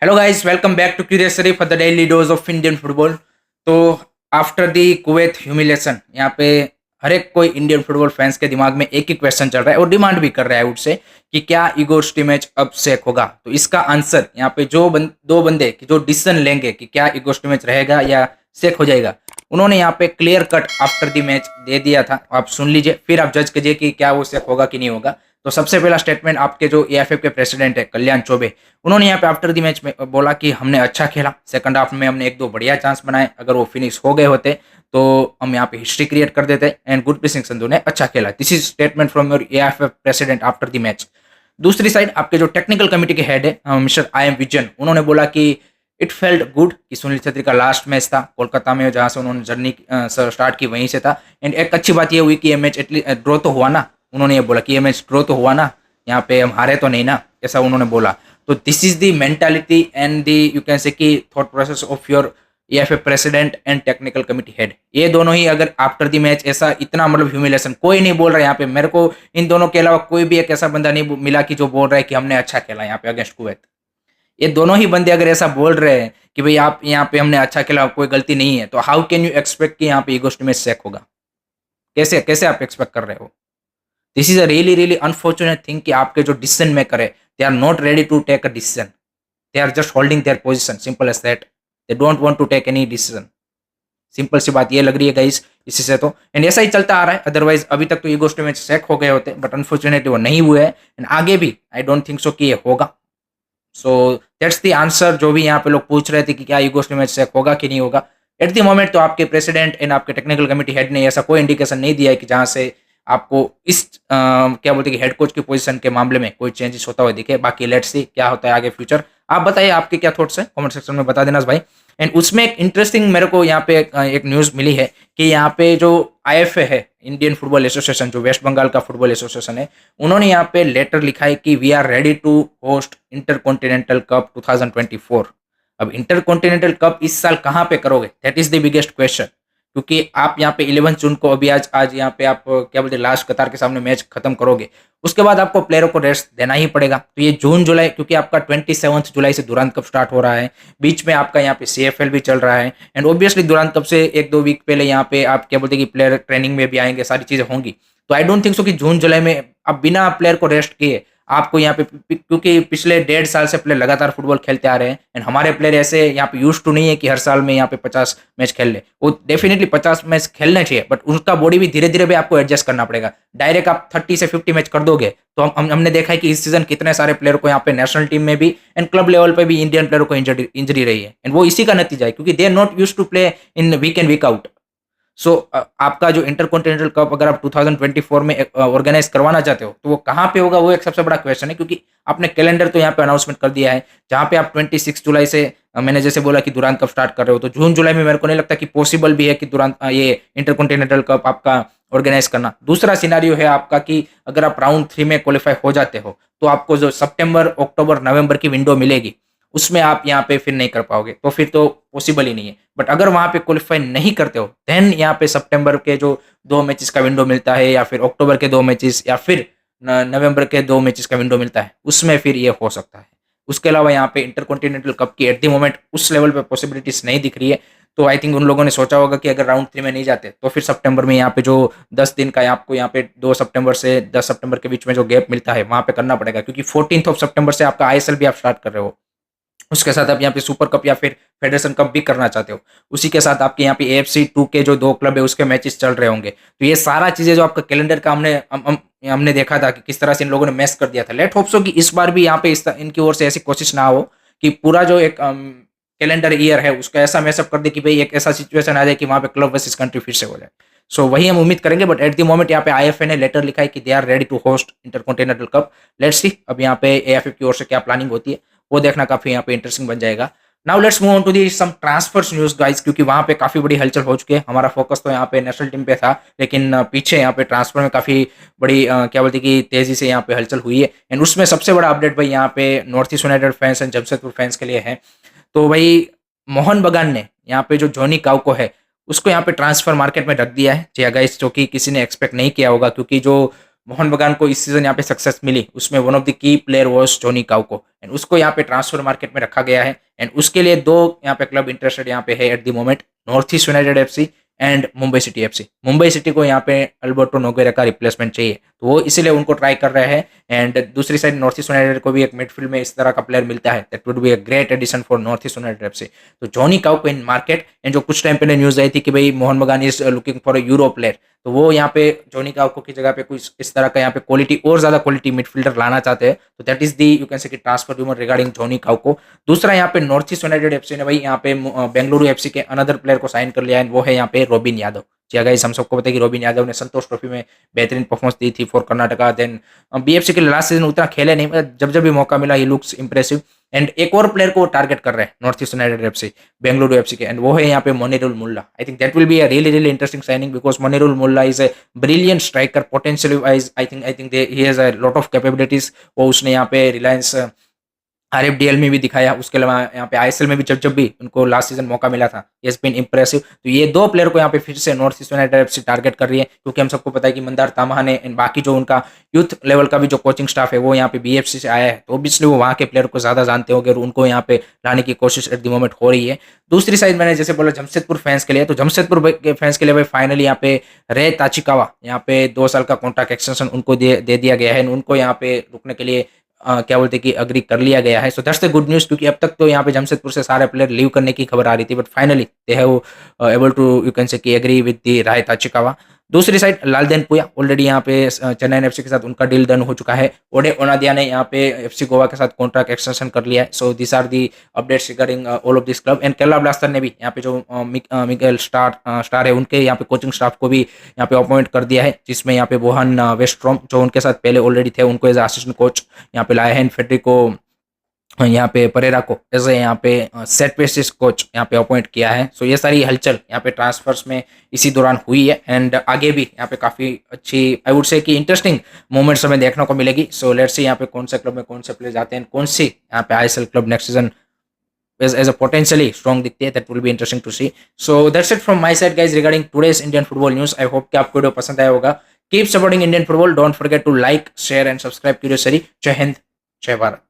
Hello guys, welcome back to curious Sharif for the daily dose of Indian football. तो after the Kuwait humiliation, यहाँ पे हर एक कोई Indian football fans के दिमाग में एक ही क्वेश्चन चल रहा है और डिमांड भी कर रहा है उससे कि क्या ईगो मैच अब सेक होगा। तो इसका आंसर यहाँ पे दो बंदे की जो डिसीजन लेंगे कि क्या ईगो मैच रहेगा या सेक हो जाएगा, उन्होंने यहाँ पे clear cut after the match दे दिया था। आप सुन लीजिए, फिर आप जज कीजिए कि क्या वो सेक होगा कि नहीं होगा। तो सबसे पहला स्टेटमेंट आपके जो एएफएफ के प्रेसिडेंट है कल्याण चौबे, उन्होंने यहाँ पे आफ्टर द मैच में बोला कि हमने अच्छा खेला, सेकंड हाफ में हमने एक दो बढ़िया चांस बनाए, अगर वो फिनिश हो गए होते तो हम यहाँ पे हिस्ट्री क्रिएट कर देते एंड गुरप्रीत सिंह संधू ने अच्छा खेला। This is statement from your AFF president after the match. दूसरी साइड आपके जो टेक्निकल कमेटी के हेड है मिस्टर आई एम विजन, उन्होंने बोला कि इट फेल्ट गुड कि सुनील छेत्री का लास्ट मैच था कोलकाता में, जहां से उन्होंने जर्नी स्टार्ट की वहीं से था। एंड एक अच्छी बात ये हुई कि ये मैच एटलीस्ट ड्रॉ तो हुआ ना, उन्होंने ये बोला कि ये मैच ड्रॉ तो हुआ ना, यहाँ पे हम हारे तो नहीं ना, ऐसा उन्होंने बोला। तो this is the mentality and the you can say कि thought process of your AFA president and technical committee head. ये दोनों ही अगर आफ्टर द मैच ऐसा इतना मतलब ह्यूमिलेशन, कोई नहीं बोल रहा है यहाँ पे, मेरे को इन दोनों के अलावा कोई भी एक ऐसा बंदा नहीं मिला कि जो बोल रहा है कि हमने अच्छा खेला यहाँ पे अगेंस्ट कुवैत। ये दोनों ही बंदे अगर ऐसा बोल रहे हैं कि भाई आप यहाँ पे हमने अच्छा खेला, कोई गलती नहीं है, तो हाउ कैन यू एक्सपेक्ट कि यहाँ पे ईगो मैच सेक होगा? कैसे कैसे आप एक्सपेक्ट कर रहे हो? This is a really really unfortunate thing कि आपके जो डिसीजन मेकर है they are not ready to take a decision, they are just holding their position, simple as that. They don't want to take any decision. Simple सी बात ये लग रही है गाइस इसी से। तो एंड ऐसा ही चलता आ रहा है, अदरवाइज अभी तक तो ईगो मैच सेक हो गए होते, बट अनफॉर्चुनेटली वो नहीं हुए हैं एंड आगे भी आई डोंट थिंक सो कि ये होगा। सो दैट्स द आंसर जो भी यहाँ पे लोग पूछ रहे थे कि क्या ईगो मैच सेक होगा कि नहीं होगा। एट द मोमेंट तो आपके प्रेसिडेंट एंड आपके टेक्निकल कमेटी हेड ने ऐसा कोई इंडिकेशन नहीं दिया है कि जहां से आपको इस क्या बोलते हैं कि हेड कोच की पोजीशन के मामले में कोई चेंजेस होता हुआ दिखे। बाकी लेट्स सी क्या होता है आगे फ्यूचर। आप बताइए आपके क्या थॉट्स हैं, कमेंट सेक्शन में बता देना भाई। एंड उसमें एक इंटरेस्टिंग मेरे को यहाँ पे एक न्यूज़ मिली है कि यहाँ पे जो आईएफए है, इंडियन फुटबॉल एसोसिएशन, जो वेस्ट बंगाल का फुटबॉल एसोसिएशन है, उन्होंने यहाँ पे लेटर लिखा है कि we are ready to host intercontinental cup 2024। अब इंटरकॉन्टिनेंटल कप इस साल कहाँ पे करोगे, that is the biggest question. क्योंकि आप यहाँ पे 11 जून को अभी आज आज यहाँ पे आप क्या बोलते हैं लास्ट कतार के सामने मैच खत्म करोगे, उसके बाद आपको प्लेयरों को रेस्ट देना ही पड़ेगा। तो ये जून जुलाई, क्योंकि आपका 27 जुलाई से दुरांत कप स्टार्ट हो रहा है, बीच में आपका यहाँ पे सीएफएल भी चल रहा है एंड ऑब्वियसली दुरांत कप से एक दो वीक पहले यहाँ पे आप क्या बोलते हैं कि प्लेयर ट्रेनिंग में भी आएंगे, सारी चीजें होंगी। तो आई डोंट थिंक सो कि जून जुलाई में आप बिना प्लेयर को रेस्ट किए आपको यहाँ पे क्योंकि पिछले 1.5 साल से प्लेयर लगातार फुटबॉल खेलते आ रहे हैं एंड हमारे प्लेयर ऐसे यहाँ पे यूज टू नहीं है कि हर साल में यहाँ पे 50 मैच खेल ले। वो डेफिनेटली 50 मैच खेलने चाहिए, बट उसका बॉडी भी धीरे धीरे भी आपको एडजस्ट करना पड़ेगा। डायरेक्ट आप 30 से 50 मैच कर दोगे तो हमने देखा है कि इस सीजन कितने सारे प्लेयर को यहाँ पे नेशनल टीम में भी एंड क्लब लेवल पे भी इंडियन प्लेयर को इंजरी रही है एंड वो इसी का नतीजा है, क्योंकि they are not used to play in week and week out. So आपका जो इंटरकॉन्टिनेंटल कप अगर आप 2024 में ऑर्गेनाइज करवाना चाहते हो तो वो कहाँ पे होगा, वो एक सबसे बड़ा क्वेश्चन है। क्योंकि आपने कैलेंडर तो यहाँ पे अनाउंसमेंट कर दिया है, जहाँ पे आप 26 जुलाई से मैंने जैसे बोला कि दुरांत कप स्टार्ट कर रहे हो, तो जून जुलाई में मेरे को नहीं लगता कि पॉसिबल भी है कि दुरांत ये इंटरकॉन्टिनेंटल कप आपका ऑर्गेनाइज करना। दूसरा सिनारियो है आपका कि अगर आप राउंड 3 में क्वालिफाई हो जाते हो तो आपको जो सितंबर अक्टूबर नवंबर की विंडो मिलेगी उसमें आप यहाँ पे फिर नहीं कर पाओगे, तो फिर तो पॉसिबल ही नहीं है। बट अगर वहां पे क्वालिफाई नहीं करते हो देन यहाँ पे सितंबर के जो 2 मैचेस का विंडो मिलता है, या फिर अक्टूबर के 2 मैचेस, या फिर नवंबर के 2 मैचेस का विंडो मिलता है, उसमें फिर ये हो सकता है। उसके अलावा यहाँ पे इंटरकॉन्टिनेंटल कप की एट द मोमेंट उस लेवल पे पॉसिबिलिटीज नहीं दिख रही है। तो आई थिंक उन लोगों ने सोचा होगा कि अगर राउंड 3 में नहीं जाते तो फिर सितंबर में यहाँ पे जो 10 दिन का आपको यहाँ पे 2 सितंबर से 10 सितंबर के बीच में जो गैप मिलता है वहां पे करना पड़ेगा, क्योंकि 14 सितंबर से आपका आईएसएल भी आप स्टार्ट कर रहे हो। उसके साथ आप यहाँ पे सुपर कप या फिर फेडरेशन कप भी करना चाहते हो, उसी के साथ आपके यहाँ पे AFC 2 के जो 2 क्लब है उसके मैचेस चल रहे होंगे। तो ये सारा चीजें जो आपका कैलेंडर का हमने देखा था कि किस तरह से इन लोगों ने मैस कर दिया था। लेट होप सो कि इस बार भी यहाँ पे इनकी ओर से ऐसी कोशिश ना हो कि पूरा जो एक कैलेंडर ईयर है उसका ऐसा मैसअप कर दे कि भाई एक ऐसा सिचुएशन आ जाए कि वहां पे क्लब वर्सेस कंट्री फिर से हो जाए। सो वही हम उम्मीद करेंगे, बट एट द मोमेंट यहाँ पे आईएफए ने लेटर लिखा है कि they are ready to host intercontinental cup. Let's see अब यहाँ पे एएफएफ की ओर से क्या प्लानिंग होती है, वो देखना काफी यहाँ पे इंटरेस्टिंग बन जाएगा। Now let's move on to the some transfers news guys, क्योंकि वहां पे काफी बड़ी हलचल हो चुकी है। हमारा फोकस तो यहाँ पे नेशनल टीम पे था, लेकिन पीछे यहाँ पे ट्रांसफर में काफी बड़ी क्या बोलते हैं कि तेजी से यहाँ पे हलचल हुई है। एंड उसमें सबसे बड़ा अपडेट भाई यहाँ पे north East United fans and Jamshedpur fans के लिए है। तो भाई मोहन बगान ने यहाँ पे जो जॉनी काउको है उसको यहाँ पे ट्रांसफर मार्केट में रख दिया है जी गाइस, जो कि किसी ने एक्सपेक्ट नहीं किया होगा। क्योंकि जो मोहन बगान को इस सीजन यहाँ पे सक्सेस मिली, उसमें one of the key player was Jonny Kauko, and उसको यहाँ पे ट्रांसफर मार्केट में रखा गया है। एंड उसके लिए दो यहाँ पे क्लब इंटरेस्टेड यहाँ पे है at the moment, north East United FC and Mumbai city FC. Mumbai city को यहाँ पे अल्बर्टो नोगेरा का रिप्लेसमेंट चाहिए, तो वो इसीलिए उनको ट्राई कर रहे हैं। एंड दूसरी साइड नॉर्थ ईस्ट यूनाइटेड को भी एक मिडफील्ड में इस तरह का प्लेयर मिलता है, that would be a great addition for North East United FC. तो Johnny Kauko in market, and जो कुछ टाइम पहले न्यूज आई थी कि भाई मोहन बगान is looking for a euro player, तो वो यहाँ पे जॉनी काउको की जगह पे कुछ इस तरह का यहाँ पे क्वालिटी और ज्यादा क्वालिटी मिडफील्डर लाना चाहते हैं। तो that is the you can say कि ट्रांसफर रूमर रिगार्डिंग जॉनी काउको। दूसरा यहाँ पे नॉर्थ ईस्ट यूनाइटेड एफसी ने भाई यहाँ पे बेंगलुरु एफसी के अनदर प्लेयर को साइन कर लिया है, वो है यहाँ पे रोबिन यादव। जी गाइस, हम सबको पता है कि रोबिन यादव ने संतोष ट्रॉफी में बेहतरीन परफॉर्मेंस दी थी फॉर कर्नाटका। देन बीएफसी के लास्ट सीजन उतना खेले नहीं, जब जब भी मौका मिला ही लुक्स इंप्रेसिव। एंड एक और प्लेयर को टारगेट कर रहे हैं North East United FC Bengaluru FC के, एंड वो है यहाँ पे Monirul Molla. I think that will be a really interesting signing because Monirul Molla is a brilliant striker potentially wise. I think he has a lot of capabilities. वो उसने यहाँ पे रिलायंस आरएफडीएल में भी दिखाया, उसके अलावा यहाँ पे आईएसएल में भी जब भी उनको लास्ट सीजन मौका मिला था, ये हैज बीन इंप्रेसिव। तो ये दो प्लेयर को यहाँ पे फिर से north East United FC target कर रही है, क्योंकि हम सबको पता है कि मंदार तामहाने एंड बाकी जो उनका यूथ लेवल का भी जो कोचिंग स्टाफ है वो यहाँ पे बीएफसी से आया है, तो ऑब्वियसली वो वहाँ के प्लेयर को ज्यादा जानते होंगे और उनको यहाँ पे लाने की कोशिश एट द मोमेंट हो रही है। दूसरी साइड मैंने जैसे बोला जमशेदपुर फैंस के लिए, तो जमशेदपुर के फैंस के लिए भाई फाइनली यहाँ पे रे ताचिकावा यहाँ पे 2 साल का कॉन्ट्रैक्ट एक्सटेंशन उनको दे दिया गया है, उनको यहाँ पे रुकने के लिए क्या बोलते हैं कि अग्री कर लिया गया है। So that's the good news, क्योंकि अब तक तो यहाँ पे जमशेदपुर से सारे प्लेयर लीव करने की खबर आ रही थी, but finally they have able to you can say कि agree with the Rei Tachikawa. दूसरी साइड लालदेन पुया ऑलरेडी यहाँ पे चेन्नई एफसी के साथ उनका डील डन हो चुका है। ओडे ओनादिया ने यहाँ पे एफसी गोवा के साथ कॉन्ट्रैक्ट एक्सटेंशन कर लिया है। So this are the updates regarding all of this club. And Kerala Blaster ने भी यहाँ पे जो मिगेल स्टार है उनके यहाँ पे कोचिंग स्टाफ को भी यहाँ पे अपॉइंट कर दिया है, जिसमें यहाँ पे बोहन वेस्ट्रॉम जो उनके साथ पहले ऑलरेडी थे उनको एज असिस्टेंट कोच यहाँ पे लाए हैं। फेडरिको यहाँ पे परेरा को एज ए यहाँ पे सेट बेसिस कोच यहाँ पे अपॉइंट किया है। सो ये सारी हलचल यहाँ पे ट्रांसफर्स में इसी दौरान हुई है, एंड आगे भी यहाँ पे काफी अच्छी आई वुड से कि इंटरेस्टिंग मोमेंट्स हमें देखने को मिलेगी। सो लेट्स सी यहाँ पे कौन से क्लब में कौन से प्लेयर जाते हैं, कौन सी यहाँ पे ISL club next season as a potentially strong दिखती है, that will be interesting to see. So that's it from my side guys regarding today's Indian football news. I hope कि आपको वीडियो पसंद आया होगा। Keep supporting Indian football. Don't forget to like, share and subscribe. Curious सरी। जय हिंद, जय भारत।